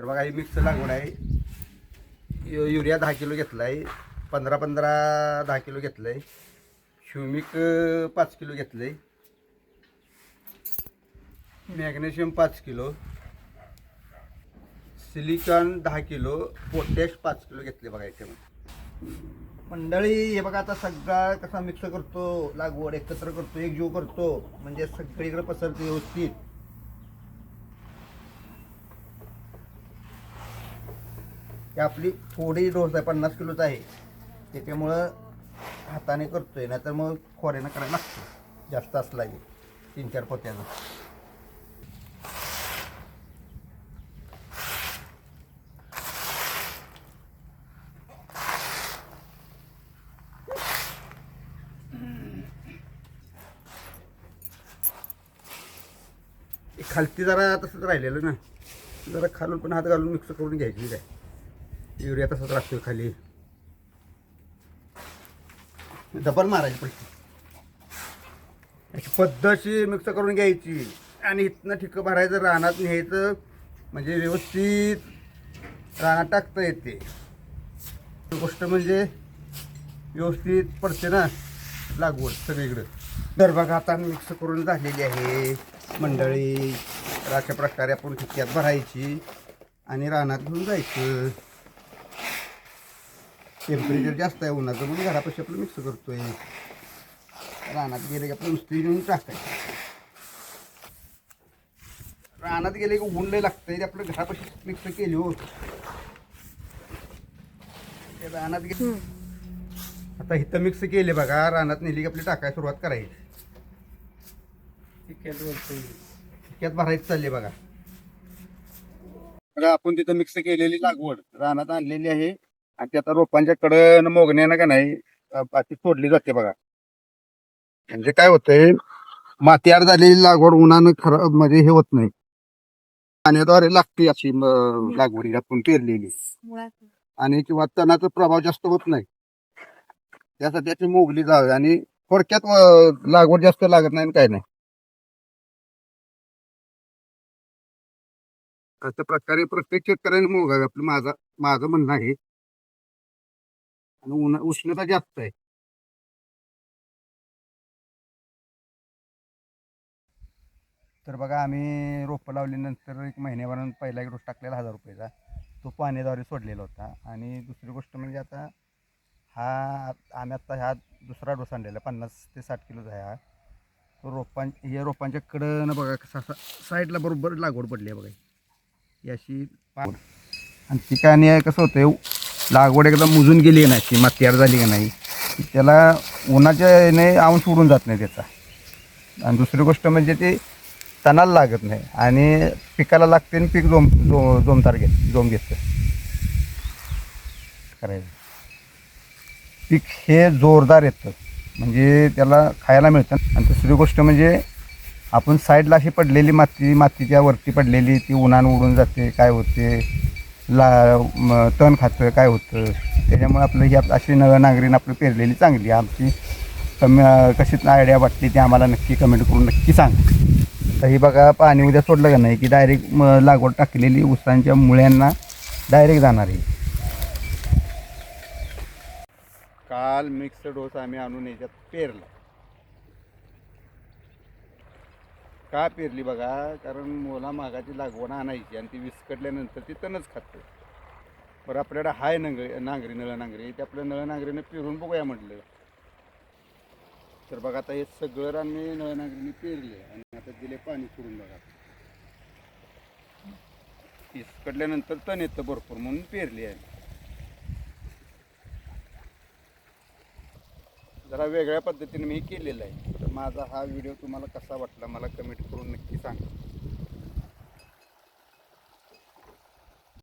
तर बघा ही मिक्स लागवड आहे. युरिया 10 किलो घेतला आहे, 15-15 10 किलो घेतलं आहे, ह्युमिक 5 किलो घेतलं आहे, magnesium 5 kilo, silicon 10 kilo, potash 5 kilo घेतले बघा याच्यामध्ये. मंडळी हे बघा आता सगळा कसा मिक्स करतो, लागवड एकत्र करतो, एक जीव करतो म्हणजे सगळीकडे पसरते व्यवस्थित. ही आपली थोडी डोस आहे, 50 किलोचा आहे, त्याच्यामुळं हाताने करतोय, नाहीतर मग खोऱ्यानं करायला लागतो जास्त असला की 3-4 पोत्यानं. खालती जरा तसंच राहिलेलं ना, जरा खालून पण हात घालून मिक्स करून घ्यायची काय. युरिया तसंच लागतो खाली, डबल मारायची पैसे अशी पद्धतशी मिक्स करून घ्यायची आणि इथनं ठिकं भरायचं, रानात न्यायचं म्हणजे व्यवस्थित रानात टाकता येते. गोष्ट म्हणजे व्यवस्थित पडते ना लागवड सगळीकडं. तर बघा आता मिक्स करून झालेली आहे मंडळी. तर अशा प्रकारे आपण ठिक्यात भरायची आणि रानात घेऊन जायचं. टेम्परेचर जास्त आहे उन्हाचं म्हणून घरापाशी आपलं मिक्स करतोय. रानात गेले की आपण नुसती घेऊन टाकायचं. रानात गेले की ऊन लय लागतंय, ते आपलं घरापाशी मिक्स केली हो. रानात गेले आता इथं मिक्स केले बघा, रानात नेली की आपली टाकायला सुरुवात करायची. ठिक्यात भरायची चालली बघा. बघा आपण तिथं मिक्स केलेली लागवड रानात आणलेली आहे आणि ती आता रोपांच्या कडन मोगण्यानं का नाही पाती सोडली जाते बघा. म्हणजे काय होतंय, मातीआड झालेली लागवड उन्हानं खराब म्हणजे हे होत नाही, पाण्याद्वारे लागते अशी लागवडी आपण पेरलेली, आणि किंवा तणाचा प्रभाव जास्त होत नाही, त्यासाठी त्याची मोगली जावी आणि थोडक्यात लागवड जास्त लागत नाही काय नाही. अशा प्रकारे प्रत्येक शेतकऱ्याने मोगावे आपलं, माझं म्हणणं आहे. आणि उष्णता जास्त आहे. तर बघा आम्ही रोपं लावल्यानंतर 1 महिन्याभरानं पहिला एक डोस टाकलेला 1000 रुपयाचा, तो पाण्याद्वारे सोडलेला होता. आणि दुसरी गोष्ट म्हणजे आता आम्ही आता ह्या दुसरा डोस आणलेला 50 ते 60 किलोचा आहे हा. तो हे रोपांच्या कडनं बघा कसा साईडला बरोबर लागवड पडली आहे बघा, ही अशी. आणि ठिकाणी कसं होतं, लागवड एकदा मुजून गेली नाही की मातीयार झाली का नाही, त्याला उन्हाच्या याने आऊन सोडून जात नाही त्याचा. आणि दुसरी गोष्ट म्हणजे ते तणाला लागत नाही आणि पिकाला लागते आणि पीक जोम घेतं करायचं. पीक हे जोरदार येतं म्हणजे त्याला खायला मिळतं. आणि दुसरी गोष्ट म्हणजे आपण साईडला अशी पडलेली मातीच्या वरती पडलेली ती उन्हानं उडून जाते, काय होते तण खातं काय होतं. त्याच्यामुळे आपलं ही अशी नांगरीनं आपलं पेरलेली चांगली. आमची कशी आयडिया वाटली ती आम्हाला नक्की कमेंट करून नक्की सांगा. तर ही बघा पाणी उद्या सोडलं का नाही की डायरेक्ट लागवड टाकलेली ऊसांच्या मुळ्यांना डायरेक्ट जाणार आहे. काल मिक्स डोस आम्ही आणून याच्यात पेरला. का पेरली बघा, कारण मोला मागाची लागवड आणायची आणि ती विस्कटल्यानंतर ती तणच खातं. बरं आपल्याकडे हाय नांगरी नळ नांगरी, ते आपल्या नळ नांगरीनं पेरून बघूया म्हटलं. तर बघा आता हे सगळं रान मी नळ नांगरीने पेरले आणि आता दिले पाणी सोडून बघा. विस्कटल्यानंतर तण येतं भरपूर म्हणून पेरली आहे. जरा वेगळ्या पद्धतीने मी केलेलं आहे. तर माझा हा व्हिडिओ तुम्हाला कसा वाटला मला कमेंट करून नक्की सांगा.